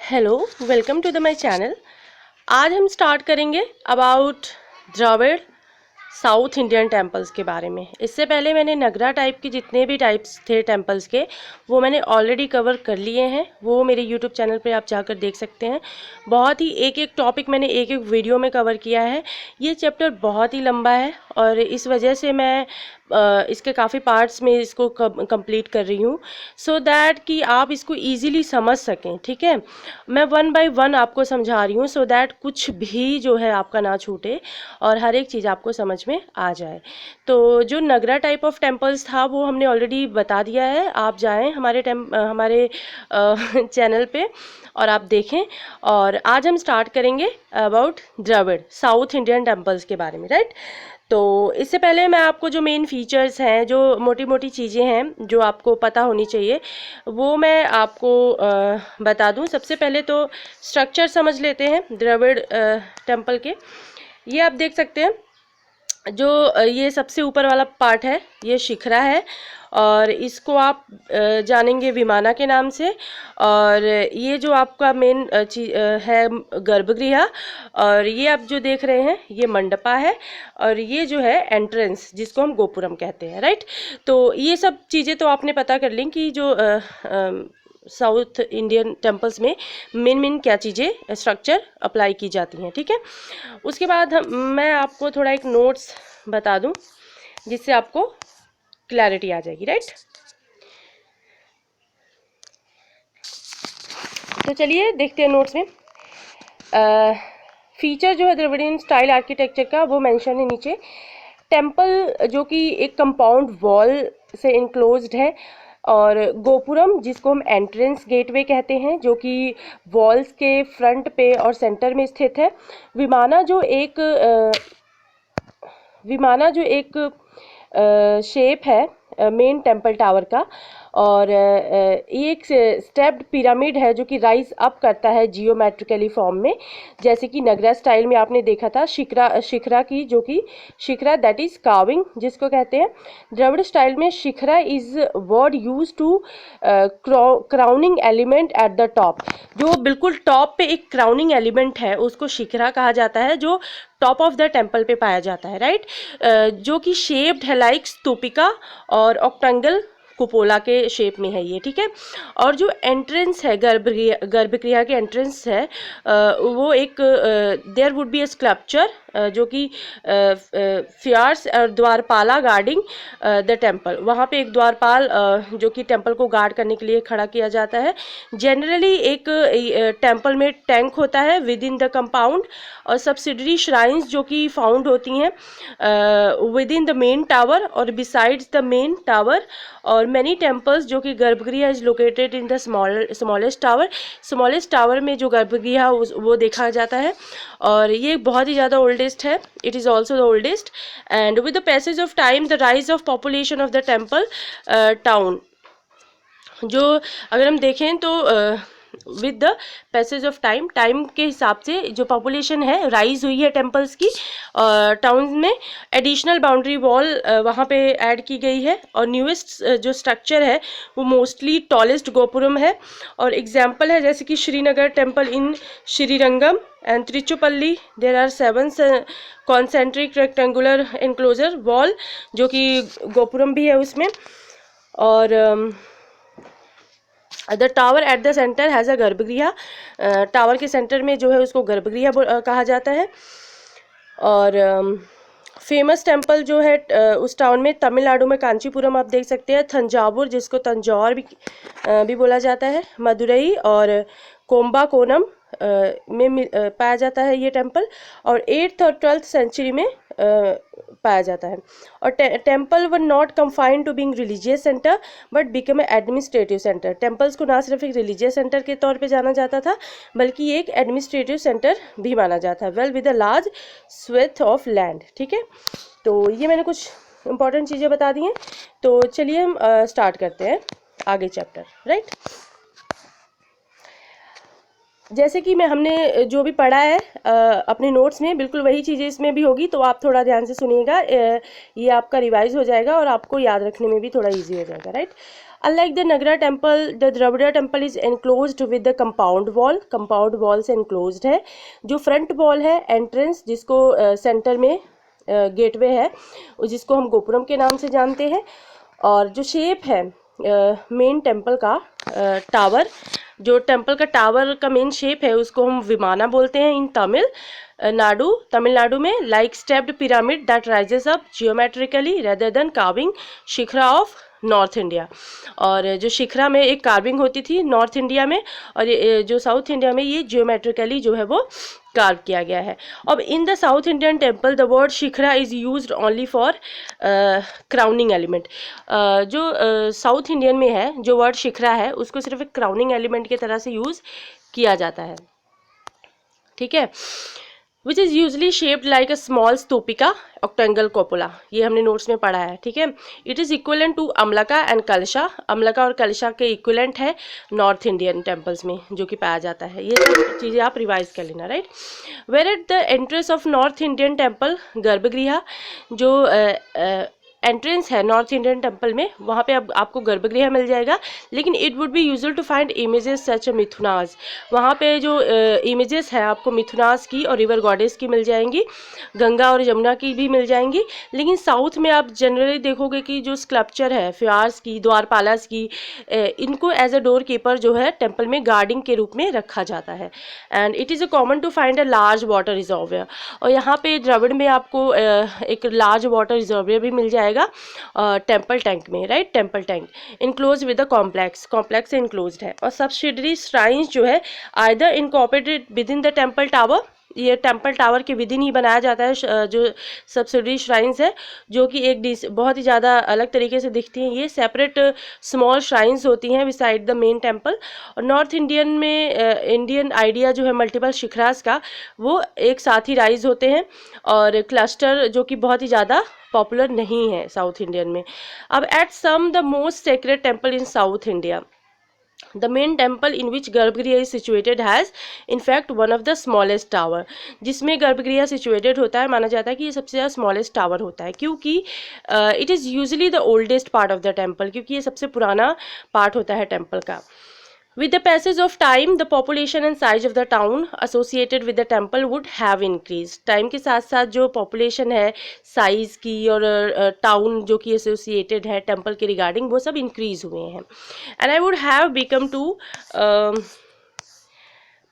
Hello, welcome to the my channel. आज हम start करेंगे about Dravida south Indian temples के बारे में। इससे पहले मैंने नगरा टाइप के जितने भी टाइप्स थे टेम्पल्स के वो मैंने ऑलरेडी कवर कर लिए हैं। वो मेरे यूट्यूब चैनल पे आप जाकर देख सकते हैं। बहुत ही एक एक टॉपिक मैंने एक एक वीडियो में कवर किया है। ये चैप्टर बहुत ही लंबा है और इस वजह से मैं इसके काफ़ी पार्ट्स में इसको कंप्लीट कर रही हूँ सो दैट कि आप इसको ईजिली समझ सकें। ठीक है, मैं वन बाय वन आपको समझा रही हूँ सो दैट कुछ भी जो है आपका ना छूटे और हर एक चीज़ आपको समझ में आ जाए। तो जो नगरा टाइप ऑफ टेम्पल्स था वो हमने ऑलरेडी बता दिया है। आप जाएं हमारे चैनल पे और आप देखें। और आज हम स्टार्ट करेंगे about Dravida south Indian temples के बारे में, राइट। तो इससे पहले मैं आपको जो मेन फीचर्स हैं, जो मोटी मोटी चीज़ें हैं जो आपको पता होनी चाहिए, वो मैं आपको बता दूं। सबसे पहले तो स्ट्रक्चर समझ लेते हैं द्रविड़ टेम्पल के। ये आप देख सकते हैं, जो ये सबसे ऊपर वाला पार्ट है ये शिखरा है और इसको आप जानेंगे विमाना के नाम से। और ये जो आपका मेन है गर्भगृह, और ये आप जो देख रहे हैं ये मंडपा है, और ये जो है एंट्रेंस जिसको हम गोपुरम कहते हैं, राइट। तो ये सब चीज़ें तो आपने पता कर ली कि जो साउथ इंडियन टेम्पल्स में मेन क्या चीज़ें स्ट्रक्चर अप्लाई की जाती हैं। ठीक है, उसके बाद मैं आपको थोड़ा एक नोट्स बता दूं जिससे आपको क्लैरिटी आ जाएगी, राइट। तो चलिए देखते हैं नोट्स में। फीचर जो है द्रविडियन स्टाइल आर्किटेक्चर का वो मेंशन है नीचे। टेम्पल जो कि एक कंपाउंड वॉल से इनक्लोज्ड है, और गोपुरम जिसको हम एंट्रेंस गेटवे कहते हैं जो कि वॉल्स के फ्रंट पे और सेंटर में स्थित है। विमाना जो एक शेप है मेन टेम्पल टावर का, और ये एक स्टेप्ड पिरामिड है जो कि राइज अप करता है जियोमेट्रिकली फॉर्म में, जैसे कि नगरा स्टाइल में आपने देखा था शिखरा की, जो कि शिखरा दैट इज कार्विंग जिसको कहते हैं। द्रविड़ स्टाइल में shikhara is word use to crowning element at the top. जो बिल्कुल टॉप पे एक क्राउनिंग एलिमेंट है उसको शिखरा कहा जाता है, जो टॉप ऑफ द टेम्पल पे पाया जाता है, राइट। जो कि शेप्ड है लाइक स्तूपिका और ऑक्टेंगल कुपोला के शेप में है ये। ठीक है, और जो एंट्रेंस है गर्भगृह के एंट्रेंस है वो एक there would be a sculpture जो कि फियार्स और द्वारपाला गार्डिंग द टेम्पल। वहाँ पे एक द्वारपाल जो कि टेम्पल को गार्ड करने के लिए खड़ा किया जाता है। जनरली एक टेम्पल में टैंक होता है विद इन द कंपाउंड, और सब्सिडरी श्राइन्स जो कि फाउंड होती हैं with in the main tower और बिसाइड्स द मेन टावर। और मैनी टेम्पल्स जो कि गर्भगृह is located in the smallest tower में जो गर्भगृह वो देखा जाता है, और ये बहुत ही ज़्यादा ओल्डेस्ट है। It is also the oldest, and with the passage of time the rise of population of the temple town, जो अगर हम देखें तो with the passage of time के हिसाब से जो पॉपुलेशन है राइज हुई है टेम्पल्स की टाउन में। एडिशनल बाउंड्री वॉल वहाँ पे ऐड की गई है, और न्यूएस्ट जो स्ट्रक्चर है वो मोस्टली टॉलेस्ट गोपुरम है। और एग्जाम्पल है जैसे कि Srinagar temple in Srirangam and Tiruchirappalli, there are 7 concentric rectangular enclosure wall जो कि गोपुरम भी है उसमें। और the tower at the centre has a garbhagriha. Tower के सेंटर में जो है उसको गर्भगृह कहा जाता है। और फेमस टेम्पल जो है उस टाउन में तमिलनाडु में कांचीपुरम आप देख सकते हैं, तंजावुर जिसको तंजौर भी बोला जाता है, मदुरई और कोम्बाकोनम में पाया जाता है ये टेम्पल, और 8th और 12th सेंचुरी में पाया जाता है। और temple were not confined to being religious centre but become a administrative centre. Temples को ना सिर्फ एक रिलीजियस सेंटर के तौर पे जाना जाता था बल्कि एक एडमिनिस्ट्रेटिव सेंटर भी माना जाता है, well with a large swathe of land. ठीक है, तो ये मैंने कुछ इंपॉर्टेंट चीज़ें बता दी हैं। तो चलिए हम स्टार्ट करते हैं आगे चैप्टर, राइट। जैसे कि हमने जो भी पढ़ा है अपने नोट्स में, बिल्कुल वही चीज़ें इसमें भी होगी, तो आप थोड़ा ध्यान से सुनिएगा। ये आपका रिवाइज हो जाएगा और आपको याद रखने में भी थोड़ा इजी हो जाएगा, right. Unlike the Nagara temple, the Dravida temple is enclosed with the compound wall. Compound wall से enclosed है. जो front wall है entrance, जिसको center में गेटवे है, जिसको हम गोपुरम के नाम से जानते हैं. और जो शेप है मेन टेम्पल का टावर, जो टेम्पल का टावर का मेन शेप है उसको हम विमाना बोलते हैं इन तमिलनाडु में. Like stepped pyramid that rises up geometrically rather than carving shikhara of north India. और जो शिखरा में एक कार्विंग होती थी नॉर्थ इंडिया में, और जो साउथ इंडिया में ये जियोमेट्रिकली जो है वो कार्व किया गया है. अब in the south Indian temple the word shikhara is used only for crowning element. जो साउथ इंडियन में है जो वर्ड शिखरा है उसको सिर्फ एक क्राउनिंग एलिमेंट की तरह से यूज किया जाता है. ठीक है. Which is usually shaped like a small stupika octangle cupola. ये हमने नोट्स में पढ़ा है. ठीक है. It is equivalent to amalaka and kalasha. Amalaka और कलशा के इक्वलेंट है नॉर्थ इंडियन टेम्पल्स में जो कि पाया जाता है. ये सब चीज़ें आप रिवाइज कर लेना. Right. Where at the entrance of north Indian temple garbhagriha, जो एंट्रेंस है नॉर्थ इंडियन टेम्पल में, वहाँ पे अब आपको गर्भगृह मिल जाएगा. लेकिन it would be usual to find images such mithunas. वहाँ पे जो इमेजेस है आपको मिथुनास की और रिवर गॉडेस की मिल जाएंगी, गंगा और यमुना की भी मिल जाएंगी. लेकिन साउथ में आप जनरली देखोगे कि जो स्कल्पचर है फ्यार्स की, द्वारपालास की, इनको एज अ डोर कीपर जो है टेम्पल में गार्डिंग के रूप में रखा जाता है. And it is a common to find a large water reservoir. और यहाँ पे द्रविड़ में आपको एक लार्ज वाटर रिजर्वियर भी मिल जाएगा टेम्पल टैंक में. Right. Temple tank enclose with the complex से इनक्लोज्ड है. और सब्सिडरी श्राइन्स जो है either incorporated with in the temple tower, ये टेम्पल टावर के विद इन ही बनाया जाता है. जो सब्सिडरी श्राइन्स है जो कि एक बहुत ही ज़्यादा अलग तरीके से दिखती हैं. ये सेपरेट स्मॉल श्राइन्स होती हैं बिसाइड द मेन टेम्पल. और नॉर्थ इंडियन में इंडियन आइडिया जो है मल्टीपल शिखरास का, वो एक साथ ही राइज होते हैं और क्लस्टर जो कि बहुत ही ज़्यादा पॉपुलर नहीं है साउथ इंडियन में. अब at some the most sacred temple in south India, the main temple in which गर्भगृह is situated has in fact one of the smallest tower. जिसमें गर्भगृह situated होता है, माना जाता है कि ये सबसे ज़्यादा smallest tower होता है, क्योंकि it is usually the oldest part of the temple, क्योंकि ये सबसे पुराना part होता है temple का. With the passage of time, the population and size of the town associated with the temple would have increased. Time के साथ साथ जो population है, size की और town जो कि associated है temple के regarding, वो सब increase हुए हैं. And I would have become to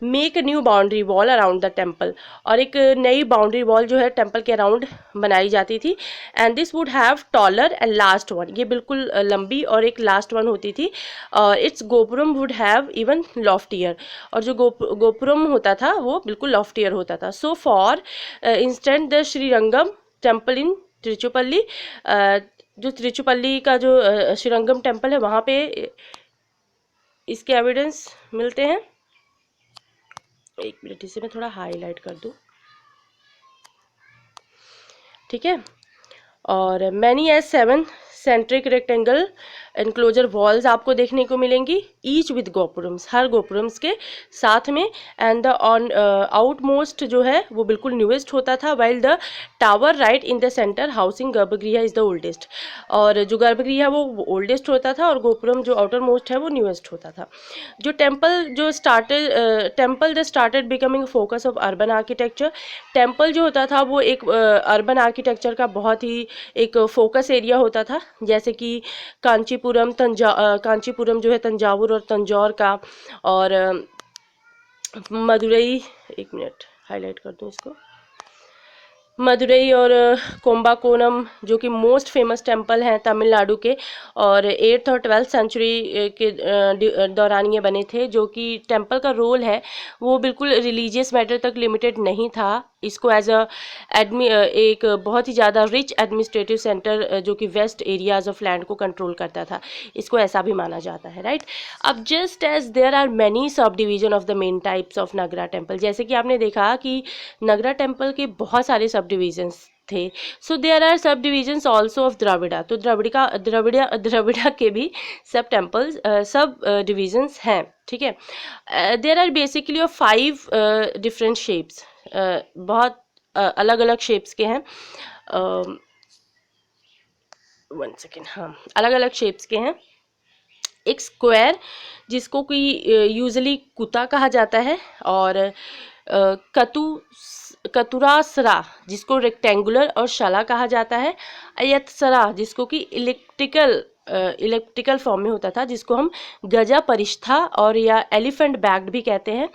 make new boundary wall around the temple. और एक नई बाउंड्री वॉल जो है टेम्पल के अराउंड बनाई जाती थी. And this would have taller and last one. ये बिल्कुल लंबी और एक लास्ट वन होती थी. और its gopuram would have even loftier. और जो गोपुरम होता था वो बिल्कुल लॉफ्टियर होता था. So for instant the Srirangam temple in Tiruchirappalli, जो त्रिचुपल्ली का जो श्रीरंगम टेम्पल है वहाँ पे इसके एविडेंस मिलते हैं. एक मिनट इसे मैं थोड़ा हाईलाइट कर दूं. ठीक है. और many as 7 centric rectangle enclosure walls आपको देखने को मिलेंगी, ईच विद गोपुरम्स, हर गोपुरम्स के साथ में. एंड द ऑन आउटमोस्ट जो है वो बिल्कुल न्यूएस्ट होता था, while the tower right in the centre housing गर्भगृह इज द ओल्डेस्ट. और जो गर्भगृह वो ओल्डेस्ट होता था और गोपुरम जो आउटर मोस्ट है वो न्यूएस्ट होता था. जो temple the started becoming focus of urban architecture. Temple जो होता था वो एक अर्बन आर्किटेक्चर का बहुत ही एक फोकस एरिया होता था. जैसे कि कांचीपुरम जो है तंजावुर और तंजौर का, और मदुरई, एक मिनट हाईलाइट कर दूं इसको, मदुरई और कोम्बाकोनम जो कि मोस्ट फेमस टेम्पल हैं तमिलनाडु के, और 8th और 12th सेंचुरी के दौरान ये बने थे. जो कि टेम्पल का रोल है वो बिल्कुल रिलीजियस मैटर तक लिमिटेड नहीं था. इसको एज एक बहुत ही ज़्यादा रिच एडमिनिस्ट्रेटिव सेंटर जो कि वेस्ट एरियाज ऑफ लैंड को कंट्रोल करता था, इसको ऐसा भी माना जाता है. राइट. अब just as there are many sub division of the main types of Nagara temple, जैसे कि आपने देखा कि नगरा टेम्पल के बहुत सारे सब डिवीजन्स थे. सो देयर आर सब डिवीजन्स ऑल्सो ऑफ द्रविड़ा. तो द्रविड़ा के भी सब टेम्पल्स सब डिवीजन्स हैं. ठीक है. There are basically of 5 different shapes. बहुत अलग अलग शेप्स के हैं. 1 सेकेंड. हाँ, अलग अलग शेप्स के हैं. एक स्क्वायर जिसको कि यूजली कुता कहा जाता है, और कतुरासरा जिसको रेक्टेंगुलर और शला कहा जाता है, अयतसरा जिसको कि इलेक्ट्रिकल फॉर्म में होता था, जिसको हम गजा परिष्ठा और या एलिफेंट बैग्ड भी कहते हैं,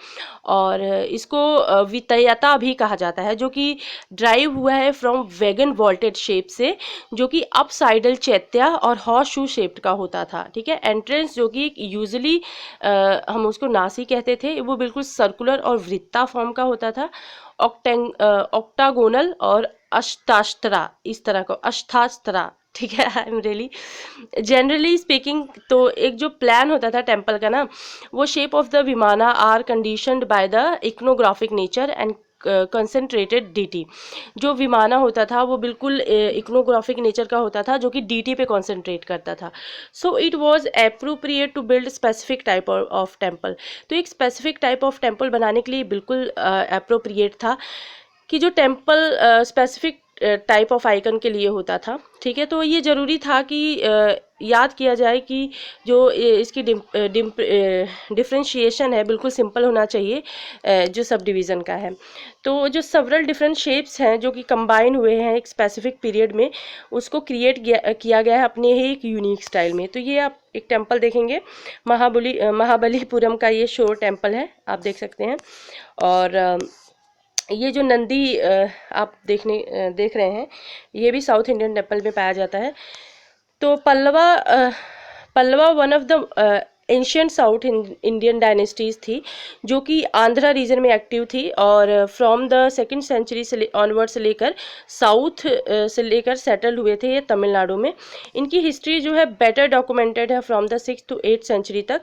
और इसको वितयता भी कहा जाता है, जो कि ड्राइव हुआ है फ्रॉम वैगन वॉल्टेड शेप से, जो कि अपसाइडल चैत्या और हॉर्स शू शेप्ड का होता था। ठीक है, एंट्रेंस जो कि यूजुअली हम उसको नासी कहते थे, वो बिल्कुल सर्कुलर और वृत्ता फॉर्म का होता था, ऑक्टागोनल और अष्टास्त्रा, इस तरह का अष्टास्त्रा। ठीक है, I am really generally speaking, तो एक जो प्लान होता था टेम्पल का ना, वो shape of the vimana are conditioned by the iconographic nature and concentrated deity. जो विमाना होता था वो बिल्कुल इकोनोग्राफिक नेचर का होता था, जो कि डीटी पे कंसंट्रेट करता था। So it was appropriate to build specific type of temple. तो एक स्पेसिफिक टाइप ऑफ टेम्पल बनाने के लिए बिल्कुल एप्रोप्रिएट था कि जो temple specific type of icon के लिए होता था। ठीक है, तो ये ज़रूरी था कि याद किया जाए कि जो इसकी डिफ्रेंशिएशन है बिल्कुल सिंपल होना चाहिए जो सब डिवीज़न का है। तो जो सेवरल डिफरेंट शेप्स हैं जो कि कंबाइन हुए हैं एक स्पेसिफिक पीरियड में, उसको क्रिएट किया गया है अपने ही एक यूनिक स्टाइल में। तो ये आप एक टेम्पल देखेंगे, महाबलीपुरम का ये शोर टेम्पल है, आप देख सकते हैं। और ये जो नंदी आप देख रहे हैं, ये भी साउथ इंडियन टेम्पल में पाया जाता है। तो Pallava one of the ancient south Indian dynasties थी, जो कि आंध्रा रीजन में एक्टिव थी, और फ्रॉम द 2nd सेंचुरी से ऑनवर्ड से लेकर साउथ से लेकर सेटल हुए थे ये तमिलनाडु में। इनकी हिस्ट्री जो है बेटर डॉक्यूमेंटेड है from the 6th to 8th century तक।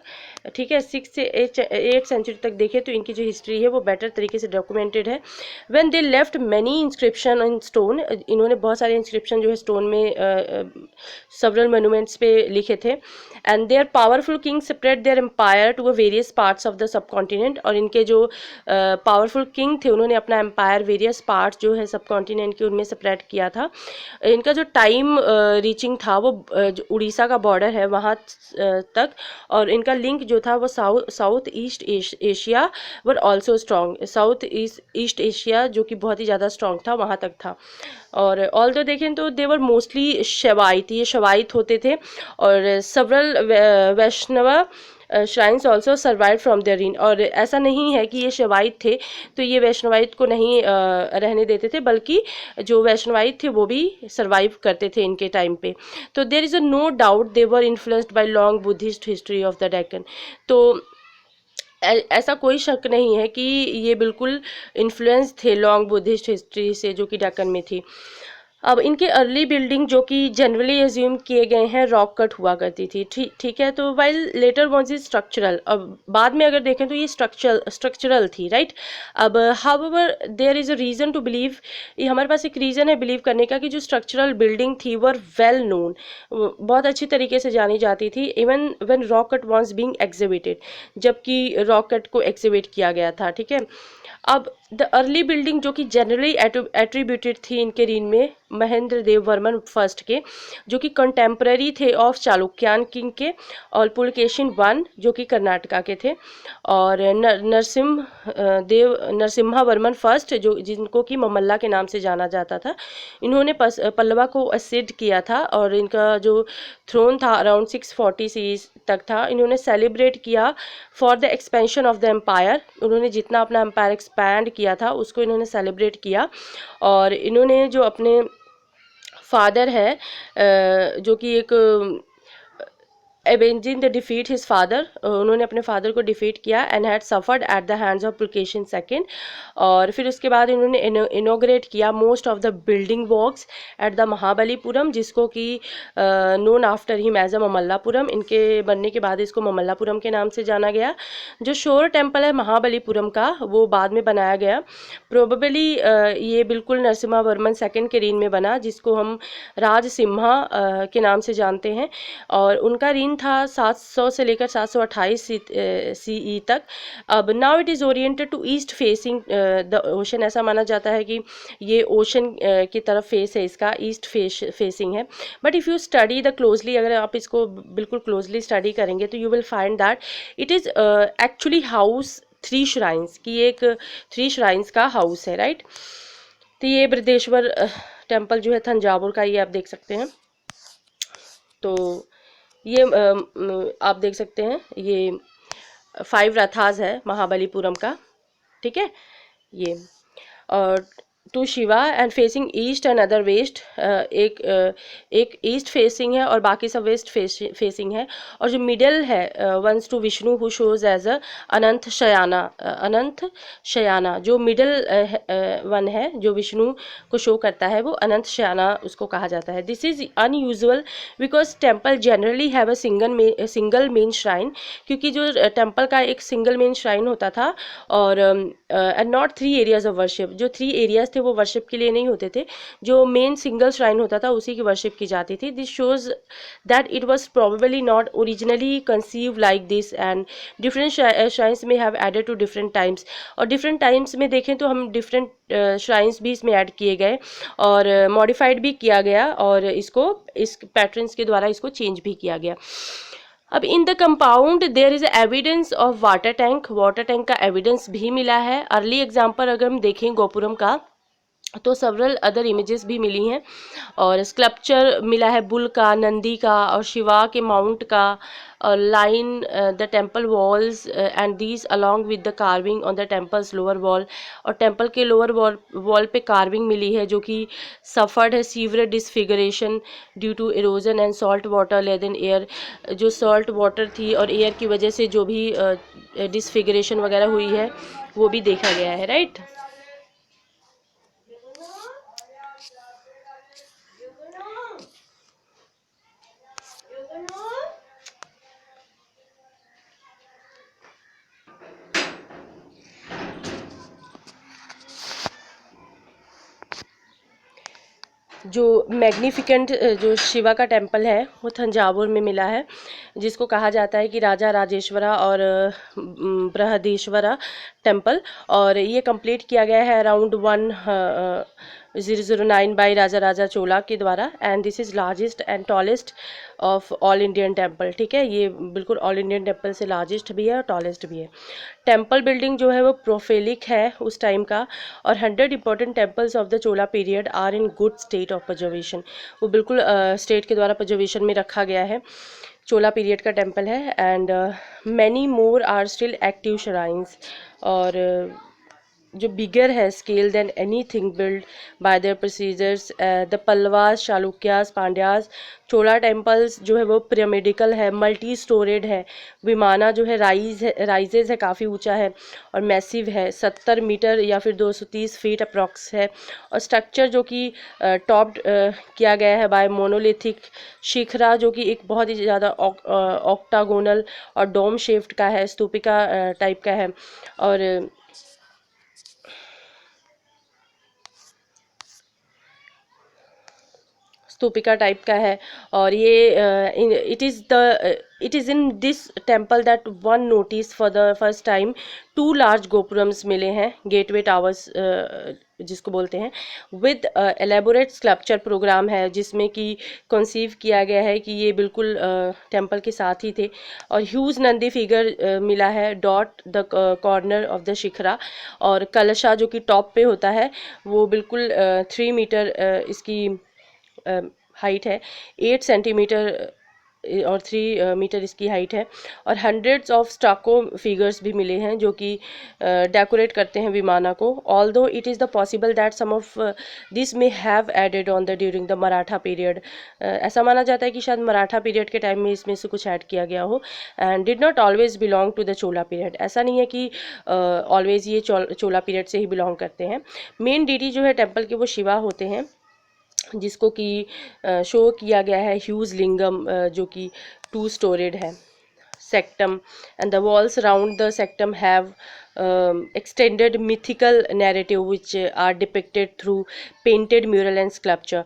ठीक है, 6 से 8 सेंचुरी तक देखें तो इनकी जो हिस्ट्री है वो बेटर तरीके से डॉक्यूमेंटेड है। When they left many inscription in stone, इन्होंने बहुत सारे इंस्क्रिप्शन जो है स्टोन में several monuments पे लिखे थे। And their powerful king spread their empire to various parts of the subcontinent, और इनके जो पावरफुल किंग थे उन्होंने अपना एम्पायर वेरियस पार्ट्स जो है सब कॉन्टिनेंट के उनमें स्प्रेड किया था। इनका जो टाइम रीचिंग था वो जो उड़ीसा का बॉर्डर है वहाँ तक, और इनका लिंक जो था वो south east Asia were also strong, south east Asia जो कि बहुत ही ज़्यादा स्ट्रॉन्ग था वहाँ तक था। और ऑल तो देखें तो देवर मोस्टली शवाइत, ये शवाइत होते थे, और several Vaishnava shrines also survive from their reign. और ऐसा नहीं है कि ये शवाइत थे तो ये वैष्णवाइत को नहीं रहने देते थे, बल्कि जो वैष्णवाइत थे वो भी सर्वाइव करते थे इनके टाइम पे। तो there is a no doubt they were influenced by long Buddhist history of the Deccan. तो ऐसा कोई शक नहीं है कि ये बिल्कुल इन्फ्लुएंस थे लॉन्ग बुद्धिस्ट हिस्ट्री से जो कि डेक्कन में थी। अब इनके अर्ली बिल्डिंग जो कि जनरली एज्यूम किए गए हैं रॉक कट हुआ करती थी। ठीक है, तो while later was is structural, अब बाद में अगर देखें तो ये स्ट्रक्चरल थी, राइट। अब however there is a reason to believe, ये हमारे पास एक रीज़न है बिलीव करने का कि जो स्ट्रक्चरल बिल्डिंग थी वर वेल नोन, बहुत अच्छी तरीके से जानी जाती थी, even when rock cut was being exhibited, जबकि रॉक कट को एग्जिबिट किया गया था। ठीक है, अब द अर्ली बिल्डिंग जो कि जनरली एट्रीब्यूटेड थी इनके रीन में महेंद्र देव वर्मन फर्स्ट के, जो कि कंटेम्प्रेरी थे ऑफ चालुक्यान किंग के, और पुलकेशिन वन जो कि कर्नाटका के थे, और नरसिम्हा वर्मन फर्स्ट जो जिनको कि ममल्ला के नाम से जाना जाता था, इन्होंने पल्लवा को असिड किया था, और इनका जो थ्रोन था अराउंड 640 सीरीज तक था। इन्होंने सेलिब्रेट किया for the expansion of the empire, उन्होंने जितना अपना एम्पायर एक्सपैंड किया था उसको इन्होंने सेलिब्रेट किया। और इन्होंने जो अपने फादर है जो कि एक avenging the defeat his father, उन्होंने अपने फादर को डिफीट किया and had suffered at the hands of Pulakeshin second. और फिर उसके बाद इन्होंने इनोग्रेट किया most of the building works at the Mahabalipuram, जिसको कि known after him as a Mamallapuram, इनके बनने के बाद इसको ममल्लापुरम के नाम से जाना गया। जो शोर टेम्पल है महाबलीपुरम का वो बाद में बनाया गया, प्रोबेबली ये बिल्कुल नरसिम्हा वर्मन सेकंड के रीन में बना, जिसको हम राजसिम्हा के नाम से जानते हैं। और उनका रीन था 700 से लेकर 728 CE तक। अब now it is oriented to east facing the ocean. ऐसा माना जाता है कि ये ओशन की तरफ फेस है, इसका ईस्ट फेसिंग है। But if you study the closely, अगर आप इसको बिल्कुल क्लोजली स्टडी करेंगे तो you will find that it is actually house 3 shrines की, एक 3 श्राइन्स का हाउस है, राइट। तो ये बृहदेश्वर टेम्पल जो है थंजावुर का, ये आप देख सकते हैं। तो ये आप देख सकते हैं, ये 5 रथास है महाबलीपुरम का, ठीक है। ये और to Shiva and facing east and other west, एक ईस्ट फेसिंग है और बाकी सब वेस्ट फेसिंग है। और जो मिडिल है ones to Vishnu who shows as a Ananta Shayana, Ananta Shayana जो मिडिल वन है, जो विष्णु को शो करता है, वो अनंत शयाना उसको कहा जाता है। This is unusual because temple generally have a single main shrine, क्योंकि जो टेम्पल का एक सिंगल मेन श्राइन होता था, और and not 3 areas of worship. जो 3 एरियाज थे वो वर्शिप के लिए नहीं होते थे, जो मेन सिंगल श्राइन होता था उसी की वर्शिप की जाती थी। This shows that it was probably not originally conceive like this, and different shrines में have added to different times. और डिफरेंट टाइम्स में देखें तो हम डिफरेंट श्राइन्स भी इसमें ऐड किए गए और मॉडिफाइड भी किया गया, और इसको इस पैटर्न्स के द्वारा इसको चेंज भी किया गया। अब in the compound there is evidence of water tank का एविडेंस भी मिला है। अर्ली एग्जाम्पल अगर हम देखें गोपुरम का, तो सेवरल अदर इमेजेस भी मिली हैं, और स्कल्पचर मिला है बुल का, नंदी का और शिवा के माउंट का, और line the temple walls and these along with the carving on the temple's lower wall. और टेम्पल के लोअर वॉल पे कार्विंग मिली है जो कि सफर्ड है severe disfiguration due to erosion and salt water layer then air. जो salt water थी और एयर की वजह से जो भी डिसफिगरेशन वगैरह हुई है वो भी देखा गया है, राइट। जो मैग्निफिकेंट जो शिवा का टेम्पल है वो थंजावुर में मिला है, जिसको कहा जाता है कि राजा राजेश्वरा और बृहदेश्वरा टेम्पल। और ये कंप्लीट किया गया है अराउंड 1009 बाई राजा चोला के द्वारा, and this is largest and tallest of all Indian temple, ठीक है। ये बिल्कुल ऑल इंडियन टेम्पल से लार्जेस्ट भी है और टॉलेस्ट भी है। टेम्पल बिल्डिंग जो है वो प्रोफेलिक है उस टाइम का, और 100 important temples of the Chola period are in good state of preservation. वो बिल्कुल स्टेट के द्वारा प्रिजर्वेशन में रखा गया है, चोला पीरियड का टेम्पल है। And many more are still active shrines, और जो बिगर है scale than anything build by their procedures. The Pallavas, Chalukyas, Pandyas, Chola temples जो है वो पिरामिडिकल है, मल्टी स्टोरेड है। विमाना जो है राइजेज है, काफ़ी ऊंचा है और मैसिव है, 70 मीटर या फिर 230 फीट अप्रॉक्स है। और स्ट्रक्चर जो कि टॉप्ड किया गया है बाय मोनोलिथिक शिखरा, जो कि एक बहुत ही ज़्यादा ऑक्टागोनल और डोम शेप्ड का है, स्तूपिका टाइप का है। और स्तूपिका टाइप का है। और ये it is in this temple that one notice for the first time 2 large gopurams मिले हैं, गेटवे टावर्स जिसको बोलते हैं, विद एलेबोरेट स्कल्पचर प्रोग्राम है, जिसमें कि कंसीव किया गया है कि ये बिल्कुल टेम्पल के साथ ही थे। और ह्यूज नंदी फिगर मिला है dot the corner of the shikhara. और कलशा जो कि टॉप पे होता है वो बिल्कुल 3 मीटर इसकी हाइट है, 8 सेंटीमीटर और 3 मीटर इसकी हाइट है। और हंड्रेड्स ऑफ स्टाको फिगर्स भी मिले हैं जो कि डेकोरेट करते हैं विमाना को। Although it is the possible that some of this may have added on the during the Maratha period. ऐसा माना जाता है कि शायद मराठा पीरियड के टाइम में इसमें से कुछ ऐड किया गया हो, and did not always belong to the Chola period. ऐसा नहीं है कि ऑलवेज ये चोला पीरियड से ही बिलोंग करते हैं। मेन डीटी जो है टेम्पल के वो शिवा होते हैं, जिसको कि शो किया गया है ह्यूज लिंगम जो कि 2 स्टोरेड है। Sanctum and the walls around the sanctum have extended mythical narrative which are depicted through painted mural and sculpture.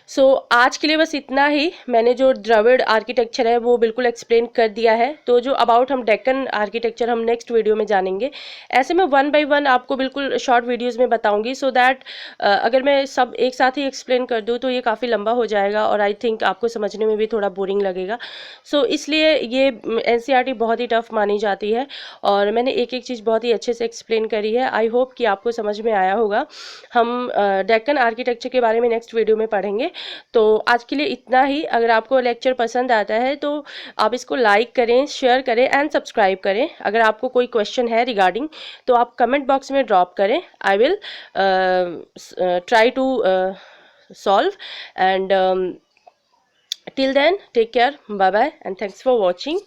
So आज के लिए बस इतना ही. मैंने जो द्रविड़ आर्किटेक्चर है वो बिल्कुल एक्सप्लेन कर दिया है. तो जो अबाउट हम डेक्कन आर्किटेक्चर हम नेक्स्ट वीडियो में जानेंगे. ऐसे मैं वन बाय वन आपको बिल्कुल शॉर्ट वीडियोस में बताऊंगी, सो दैट अगर मैं सब एक साथ ही एक्सप्लेन कर दूँ तो ये काफ़ी लंबा हो जाएगा और आई थिंक आपको समझने में भी थोड़ा बोरिंग लगेगा. सो इसलिए ये एनसीईआरटी बहुत ही टफ मानी जाती है और मैंने एक एक चीज़ बहुत ही अच्छे से एक्सप्लेन करी है. आई होप कि आपको समझ में आया होगा. हम डेक्कन आर्किटेक्चर के बारे में नेक्स्ट वीडियो में पढ़ेंगे. तो आज के लिए इतना ही. अगर आपको लेक्चर पसंद आता है तो आप इसको लाइक करें, शेयर करें एंड सब्सक्राइब करें. अगर आपको कोई क्वेश्चन है रिगार्डिंग तो आप कमेंट बॉक्स में ड्रॉप करें. I will try to solve. And till then, take care, bye bye, and thanks for watching.